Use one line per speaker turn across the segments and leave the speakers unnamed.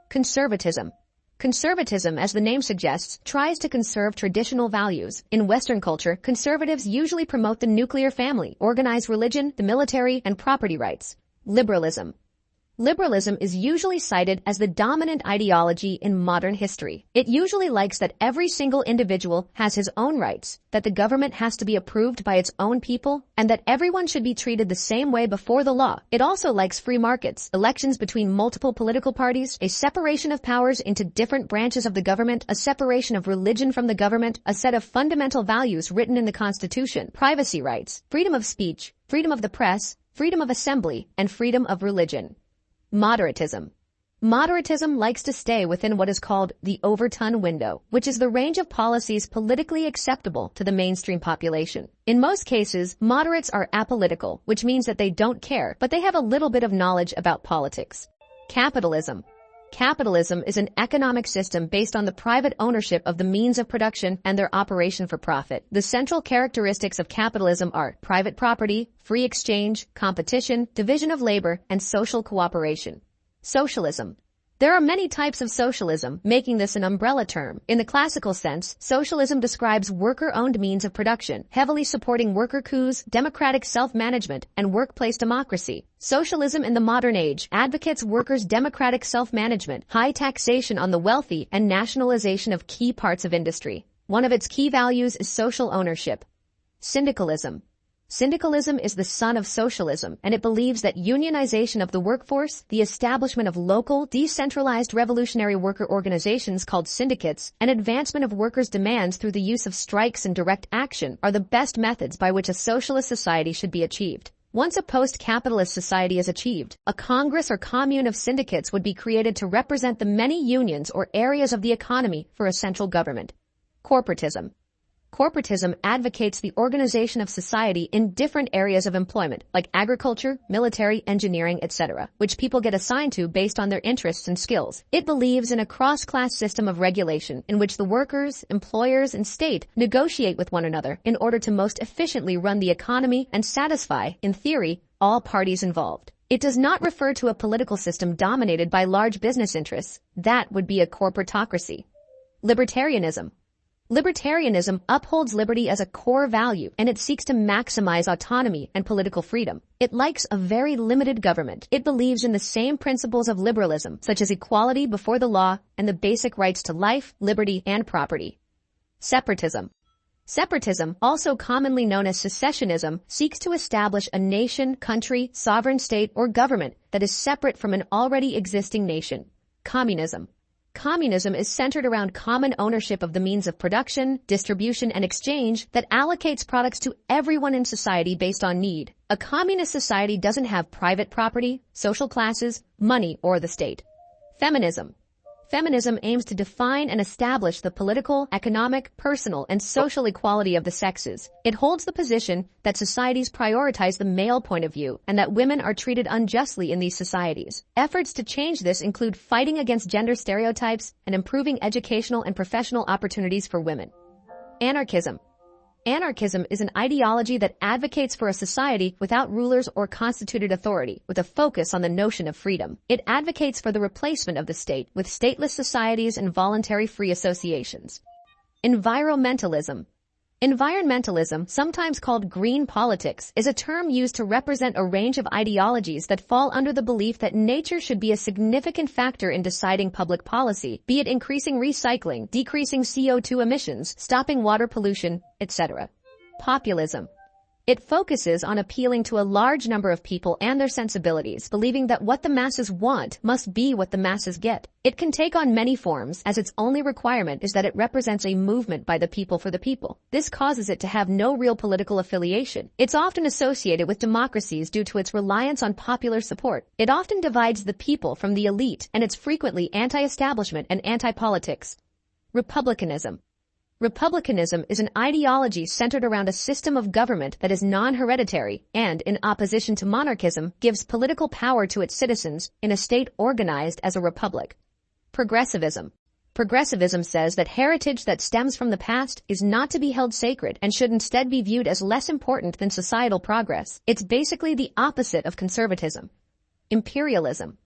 Conservatism. Conservatism, as the name suggests, tries to conserve traditional values. In Western culture, conservatives usually promote the nuclear family, organized religion, the military, and property rights. Liberalism. Liberalism is usually cited as the dominant ideology in modern history. It usually likes that every single individual has his own rights, that the government has to be approved by its own people, and that everyone should be treated the same way before the law. It also likes free markets, elections between multiple political parties, a separation of powers into different branches of the government, a separation of religion from the government, a set of fundamental values written in the Constitution, privacy rights, freedom of speech, freedom of the press, freedom of assembly, and freedom of religion. Moderatism. Moderatism likes to stay within what is called the Overton window, which is the range of policies politically acceptable to the mainstream population. In most cases, moderates are apolitical, which means that they don't care, but they have a little bit of knowledge about politics. Capitalism. Capitalism is an economic system based on the private ownership of the means of production and their operation for profit. The central characteristics of capitalism are private property, free exchange, competition, division of labor, and social cooperation. Socialism. There are many types of socialism, making this an umbrella term. In the classical sense, socialism describes worker-owned means of production, heavily supporting worker coups, democratic self-management, and workplace democracy. Socialism in the modern age advocates workers' democratic self-management, high taxation on the wealthy, and nationalization of key parts of industry. One of its key values is social ownership. Syndicalism. Syndicalism is the son of socialism, and it believes that unionization of the workforce, the establishment of local, decentralized revolutionary worker organizations called syndicates, and advancement of workers' demands through the use of strikes and direct action are the best methods by which a socialist society should be achieved. Once a post-capitalist society is achieved, a congress or commune of syndicates would be created to represent the many unions or areas of the economy for a central government. Corporatism. Corporatism advocates the organization of society in different areas of employment, like agriculture, military, engineering, etc., which people get assigned to based on their interests and skills. It believes in a cross-class system of regulation in which the workers, employers, and state negotiate with one another in order to most efficiently run the economy and satisfy, in theory, all parties involved. It does not refer to a political system dominated by large business interests. That would be a corporatocracy. Libertarianism. Libertarianism upholds liberty as a core value, and it seeks to maximize autonomy and political freedom. It likes a very limited government. It believes in the same principles of liberalism, such as equality before the law and the basic rights to life, liberty, and property. Separatism. Separatism, also commonly known as secessionism, seeks to establish a nation, country, sovereign state, or government that is separate from an already existing nation. Communism. Communism is centered around common ownership of the means of production, distribution, and exchange that allocates products to everyone in society based on need. A communist society doesn't have private property, social classes, money, or the state. Feminism. Feminism aims to define and establish the political, economic, personal, and social equality of the sexes. It holds the position that societies prioritize the male point of view and that women are treated unjustly in these societies. Efforts to change this include fighting against gender stereotypes and improving educational and professional opportunities for women. Anarchism. Anarchism is an ideology that advocates for a society without rulers or constituted authority, with a focus on the notion of freedom. It advocates for the replacement of the state with stateless societies and voluntary free associations. Enviromentalism. Environmentalism, sometimes called green politics, is a term used to represent a range of ideologies that fall under the belief that nature should be a significant factor in deciding public policy, be it increasing recycling, decreasing CO2 emissions, stopping water pollution, etc. Populism. It focuses on appealing to a large number of people and their sensibilities, believing that what the masses want must be what the masses get. It can take on many forms, as its only requirement is that it represents a movement by the people for the people. This causes it to have no real political affiliation. It's often associated with democracies due to its reliance on popular support. It often divides the people from the elite, and it's frequently anti-establishment and anti-politics. Republicanism. Republicanism is an ideology centered around a system of government that is non-hereditary and, in opposition to monarchism, gives political power to its citizens in a state organized as a republic. Progressivism. Progressivism says that heritage that stems from the past is not to be held sacred and should instead be viewed as less important than societal progress. It's basically the opposite of conservatism. Imperialism.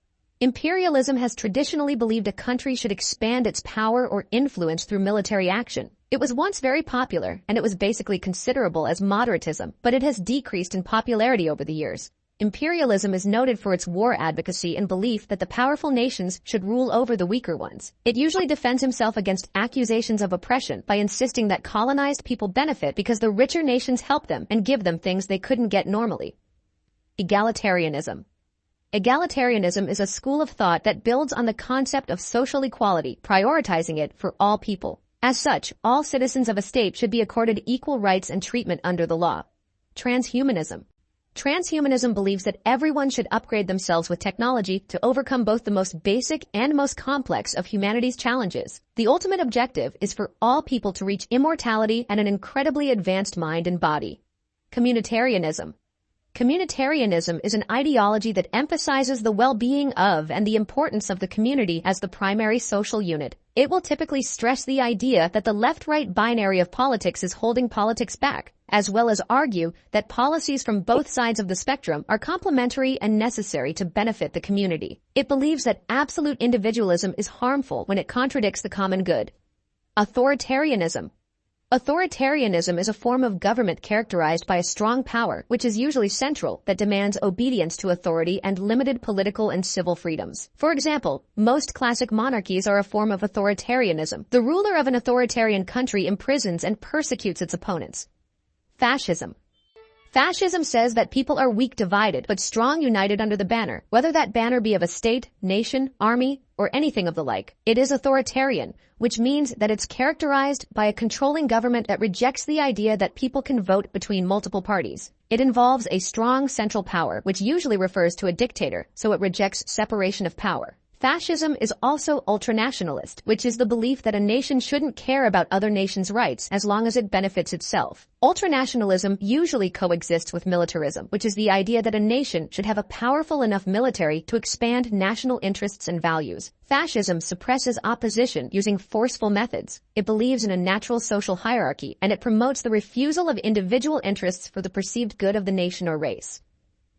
Imperialism has traditionally believed a country should expand its power or influence through military action. It was once very popular, and it was basically considerable as moderatism, but it has decreased in popularity over the years. Imperialism is noted for its war advocacy and belief that the powerful nations should rule over the weaker ones. It usually defends himself against accusations of oppression by insisting that colonized people benefit because the richer nations help them and give them things they couldn't get normally. Egalitarianism. Egalitarianism is a school of thought that builds on the concept of social equality, prioritizing it for all people. As such, all citizens of a state should be accorded equal rights and treatment under the law. Transhumanism. Transhumanism believes that everyone should upgrade themselves with technology to overcome both the most basic and most complex of humanity's challenges. The ultimate objective is for all people to reach immortality and an incredibly advanced mind and body. Communitarianism. Communitarianism is an ideology that emphasizes the well-being of and the importance of the community as the primary social unit. It will typically stress the idea that the left-right binary of politics is holding politics back, as well as argue that policies from both sides of the spectrum are complementary and necessary to benefit the community. It believes that absolute individualism is harmful when it contradicts the common good. Authoritarianism. Authoritarianism is a form of government characterized by a strong power, which is usually central, that demands obedience to authority and limited political and civil freedoms. For example, most classic monarchies are a form of authoritarianism. The ruler of an authoritarian country imprisons and persecutes its opponents. Fascism. Fascism says that people are weak divided, but strong united under the banner, whether that banner be of a state, nation, army, or anything of the like. It is authoritarian, which means that it's characterized by a controlling government that rejects the idea that people can vote between multiple parties. It involves a strong central power, which usually refers to a dictator, so it rejects separation of power. Fascism is also ultranationalist, which is the belief that a nation shouldn't care about other nations' rights as long as it benefits itself. Ultranationalism usually coexists with militarism, which is the idea that a nation should have a powerful enough military to expand national interests and values. Fascism suppresses opposition using forceful methods. It believes in a natural social hierarchy, and it promotes the refusal of individual interests for the perceived good of the nation or race.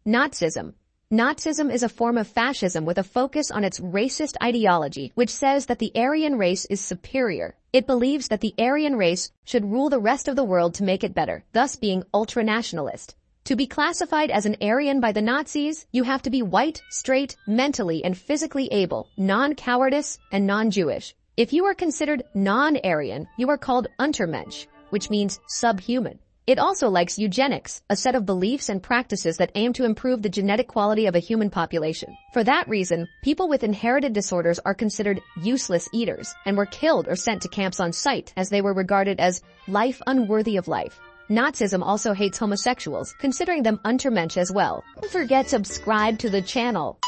Nazism. Nazism is a form of fascism with a focus on its racist ideology, which says that the Aryan race is superior. It believes that the Aryan race should rule the rest of the world to make it better, thus being ultranationalist. To be classified as an Aryan by the Nazis, you have to be white, straight, mentally and physically able, non-cowardice, and non-Jewish. If you are considered non-Aryan, you are called Untermensch, which means subhuman. It also likes eugenics, a set of beliefs and practices that aim to improve the genetic quality of a human population. For that reason, people with inherited disorders are considered useless eaters and were killed or sent to camps on sight as they were regarded as life unworthy of life. Nazism also hates homosexuals, considering them Untermensch as well. Don't forget to subscribe to the channel.